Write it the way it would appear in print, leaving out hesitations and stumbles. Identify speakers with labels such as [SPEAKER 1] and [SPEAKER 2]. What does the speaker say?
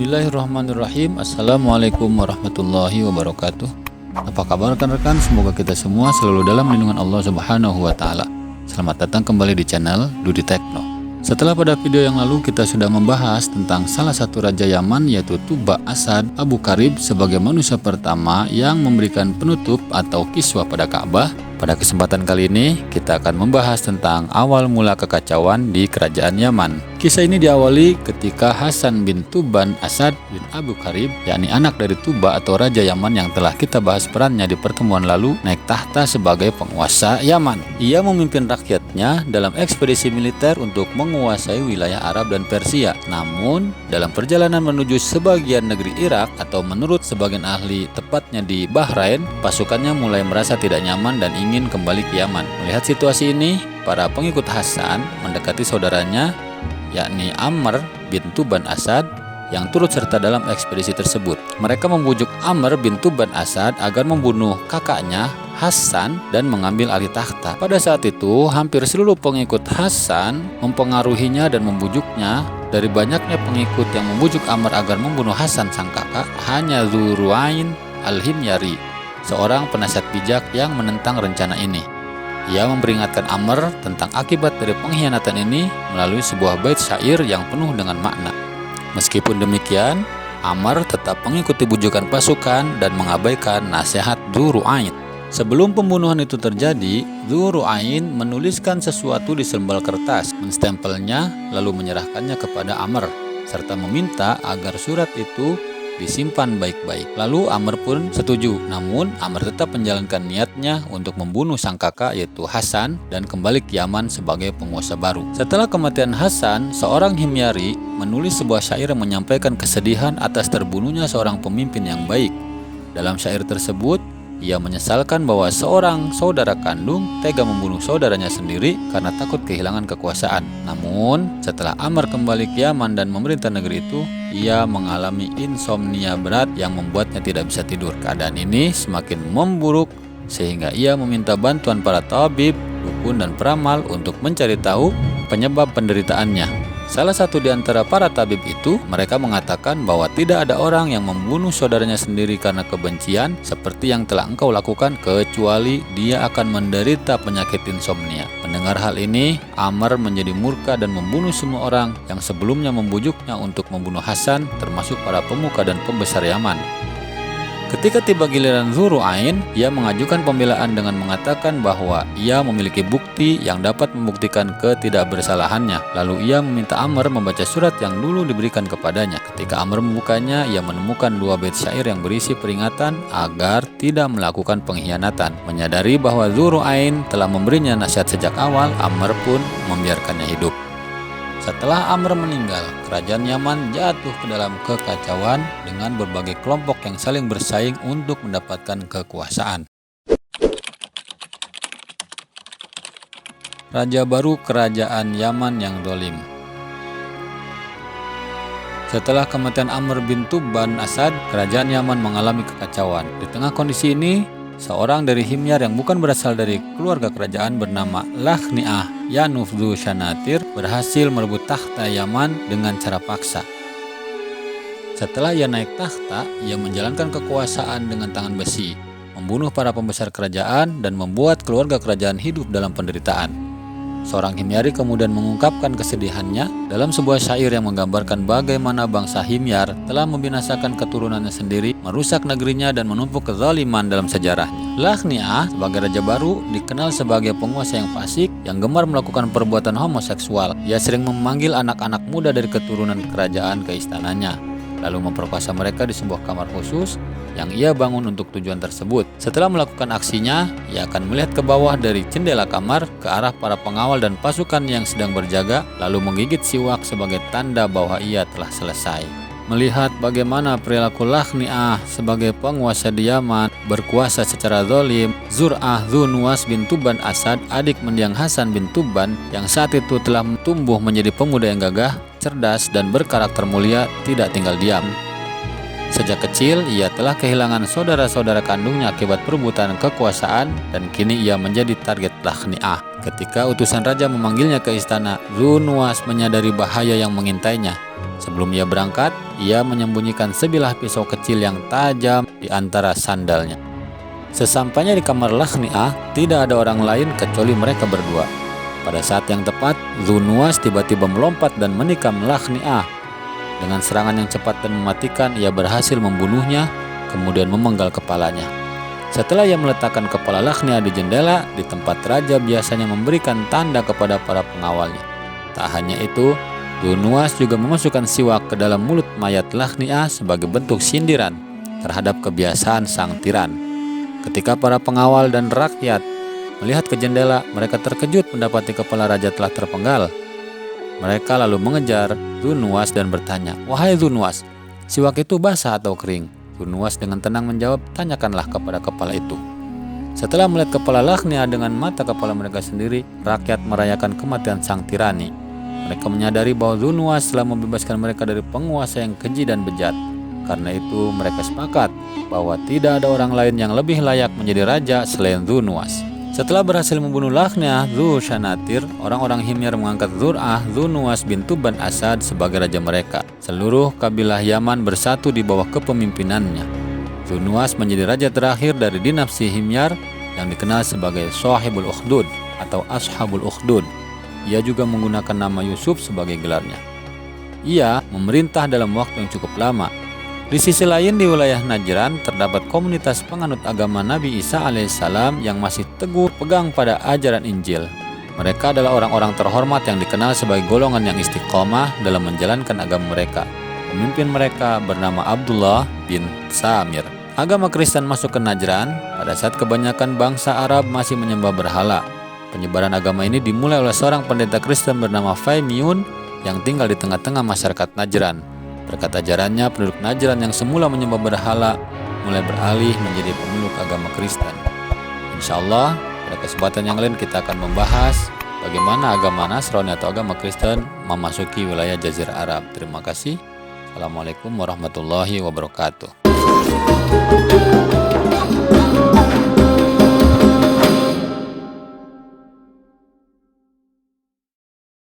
[SPEAKER 1] Bismillahirrahmanirrahim. Assalamualaikum warahmatullahi wabarakatuh. Apa kabar rekan-rekan? Semoga kita semua selalu dalam lindungan Allah Subhanahu wa Ta'ala. Selamat datang kembali di channel Dudi Tekno. Setelah pada video yang lalu kita sudah membahas tentang salah satu raja Yaman, yaitu Tuba Asad Abu Karib, sebagai manusia pertama yang memberikan penutup atau kiswah pada Ka'bah. Pada kesempatan kali ini kita akan membahas tentang awal mula kekacauan di kerajaan Yaman. Kisah ini diawali ketika Hasan bin Tuban Asad bin Abu Karib, yakni anak dari Tuba atau raja Yaman yang telah kita bahas perannya di pertemuan lalu, naik tahta sebagai penguasa Yaman. Ia memimpin rakyatnya dalam ekspedisi militer untuk menguasai wilayah Arab dan Persia. Namun dalam perjalanan menuju sebagian negeri Irak, atau menurut sebagian ahli tepatnya di Bahrain, pasukannya mulai merasa tidak nyaman dan ingin kembali ke Yaman. Melihat situasi ini, para pengikut Hasan mendekati saudaranya, yakni Amr bin Tuban Asad, yang turut serta dalam ekspedisi tersebut. Mereka membujuk Amr bin Tuban Asad agar membunuh kakaknya Hasan dan mengambil alih takhta. Pada saat itu, hampir seluruh pengikut Hasan mempengaruhinya dan membujuknya. Dari banyaknya pengikut yang membujuk Amr agar membunuh Hasan sang kakak, hanya Dzur'ain al-Himyari, seorang penasihat bijak, yang menentang rencana ini. Ia memperingatkan Amr tentang akibat dari pengkhianatan ini melalui sebuah bait syair yang penuh dengan makna. Meskipun demikian, Amr tetap mengikuti bujukan pasukan dan mengabaikan nasihat Dzur'ain. Sebelum pembunuhan itu terjadi, Dzur'ain menuliskan sesuatu di selembar kertas, menstempelnya, lalu menyerahkannya kepada Amr, serta meminta agar surat itu disimpan baik-baik. Lalu Amr pun setuju, namun Amr tetap menjalankan niatnya untuk membunuh sang kakak, yaitu Hasan, dan kembali ke Yaman sebagai penguasa baru. Setelah kematian Hasan, seorang Himyari menulis sebuah syair yang menyampaikan kesedihan atas terbunuhnya seorang pemimpin yang baik. Dalam syair tersebut, ia menyesalkan bahwa seorang saudara kandung tega membunuh saudaranya sendiri karena takut kehilangan kekuasaan. Namun, setelah Amr kembali ke Yaman dan memerintah negeri itu, ia mengalami insomnia berat yang membuatnya tidak bisa tidur. Keadaan ini semakin memburuk sehingga ia meminta bantuan para tabib, dukun, dan peramal untuk mencari tahu penyebab penderitaannya. Salah satu di antara para tabib itu, mereka mengatakan bahwa tidak ada orang yang membunuh saudaranya sendiri karena kebencian seperti yang telah engkau lakukan, kecuali dia akan menderita penyakit insomnia. Mendengar hal ini, Amr menjadi murka dan membunuh semua orang yang sebelumnya membujuknya untuk membunuh Hasan, termasuk para pemuka dan pembesar Yaman. Ketika tiba giliran Dzur'ain, ia mengajukan pembelaan dengan mengatakan bahwa ia memiliki bukti yang dapat membuktikan ketidakbersalahannya. Lalu ia meminta Amr membaca surat yang dulu diberikan kepadanya. Ketika Amr membukanya, ia menemukan dua bait syair yang berisi peringatan agar tidak melakukan pengkhianatan. Menyadari bahwa Dzur'ain telah memberinya nasihat sejak awal, Amr pun membiarkannya hidup. Setelah Amr meninggal, kerajaan Yaman jatuh ke dalam kekacauan dengan berbagai kelompok yang saling bersaing untuk mendapatkan kekuasaan. Raja baru kerajaan Yaman yang zalim. Setelah kematian Amr bin Tuban Asad, kerajaan Yaman mengalami kekacauan. Di tengah kondisi ini, seorang dari Himyar yang bukan berasal dari keluarga kerajaan bernama Lakhni'ah Yanufdhu Shanatir berhasil merebut takhta Yaman dengan cara paksa. Setelah ia naik takhta, ia menjalankan kekuasaan dengan tangan besi, membunuh para pembesar kerajaan, dan membuat keluarga kerajaan hidup dalam penderitaan. Seorang Himyari kemudian mengungkapkan kesedihannya dalam sebuah syair yang menggambarkan bagaimana bangsa Himyar telah membinasakan keturunannya sendiri, merusak negerinya, dan menumpuk kezaliman dalam sejarahnya. Lakhni'ah sebagai raja baru dikenal sebagai penguasa yang fasik yang gemar melakukan perbuatan homoseksual. Ia sering memanggil anak-anak muda dari keturunan kerajaan ke istananya, lalu memperkosa mereka di sebuah kamar khusus yang ia bangun untuk tujuan tersebut. Setelah melakukan aksinya, ia akan melihat ke bawah dari jendela kamar ke arah para pengawal dan pasukan yang sedang berjaga, lalu menggigit siwak sebagai tanda bahwa ia telah selesai. Melihat bagaimana perilaku Lakhni'ah sebagai penguasa di Yaman berkuasa secara zalim, Dzur'ah Dzunwas bin Tuban Asad, adik mendiang Hasan bin Tuban yang saat itu telah tumbuh menjadi pemuda yang gagah, cerdas, dan berkarakter mulia, tidak tinggal diam. Sejak kecil, ia telah kehilangan saudara-saudara kandungnya akibat perebutan kekuasaan, dan kini ia menjadi target Lakhni'ah. Ketika utusan raja memanggilnya ke istana, Dzunwas menyadari bahaya yang mengintainya. Sebelum ia berangkat, ia menyembunyikan sebilah pisau kecil yang tajam di antara sandalnya. Sesampainya di kamar Lakhni'ah, tidak ada orang lain kecuali mereka berdua. Pada saat yang tepat, Dzu Nuwas tiba-tiba melompat dan menikam Lakhni'ah. Dengan serangan yang cepat dan mematikan, ia berhasil membunuhnya, kemudian memenggal kepalanya. Setelah ia meletakkan kepala Lakhni'ah di jendela, di tempat raja biasanya memberikan tanda kepada para pengawalnya. Tak hanya itu, Dzu Nuwas juga memasukkan siwak ke dalam mulut mayat Lakhni'ah sebagai bentuk sindiran terhadap kebiasaan sang tiran. Ketika para pengawal dan rakyat melihat ke jendela, mereka terkejut mendapati kepala raja telah terpenggal. Mereka lalu mengejar Dzu Nuwas dan bertanya, "Wahai Dzu Nuwas, siwak itu basah atau kering?" Dzu Nuwas dengan tenang menjawab, "Tanyakanlah kepada kepala itu." Setelah melihat kepala Lakhni'ah dengan mata kepala mereka sendiri, rakyat merayakan kematian sang tirani. Mereka menyadari bahwa Dzu Nuwas telah membebaskan mereka dari penguasa yang keji dan bejat. Karena itu mereka sepakat bahwa tidak ada orang lain yang lebih layak menjadi raja selain Dzu Nuwas. Setelah berhasil membunuh Lakhni'ah Dzushanatir, orang-orang Himyar mengangkat Dzur'ah Dzu Nuwas bin Tuban Asad sebagai raja mereka. Seluruh kabilah Yaman bersatu di bawah kepemimpinannya. Dzu Nuwas menjadi raja terakhir dari dinasti Himyar yang dikenal sebagai Shahibul Ukhdud atau Ashabul Ukhdud. Ia juga menggunakan nama Yusuf sebagai gelarnya. Ia memerintah dalam waktu yang cukup lama. Di sisi lain, di wilayah Najran terdapat komunitas penganut agama Nabi Isa alaihissalam yang masih teguh pegang pada ajaran Injil. Mereka adalah orang-orang terhormat yang dikenal sebagai golongan yang istiqomah dalam menjalankan agama mereka. Pemimpin mereka bernama Abdullah bin Samir. Agama Kristen masuk ke Najran pada saat kebanyakan bangsa Arab masih menyembah berhala. Penyebaran agama ini dimulai oleh seorang pendeta Kristen bernama Faymiyun yang tinggal di tengah-tengah masyarakat Najran. Berkat ajarannya, penduduk Najran yang semula menyembah berhala mulai beralih menjadi pemeluk agama Kristen. Insya Allah, pada kesempatan yang lain kita akan membahas bagaimana agama Nasrani atau agama Kristen memasuki wilayah Jazirah Arab. Terima kasih. Assalamualaikum warahmatullahi wabarakatuh.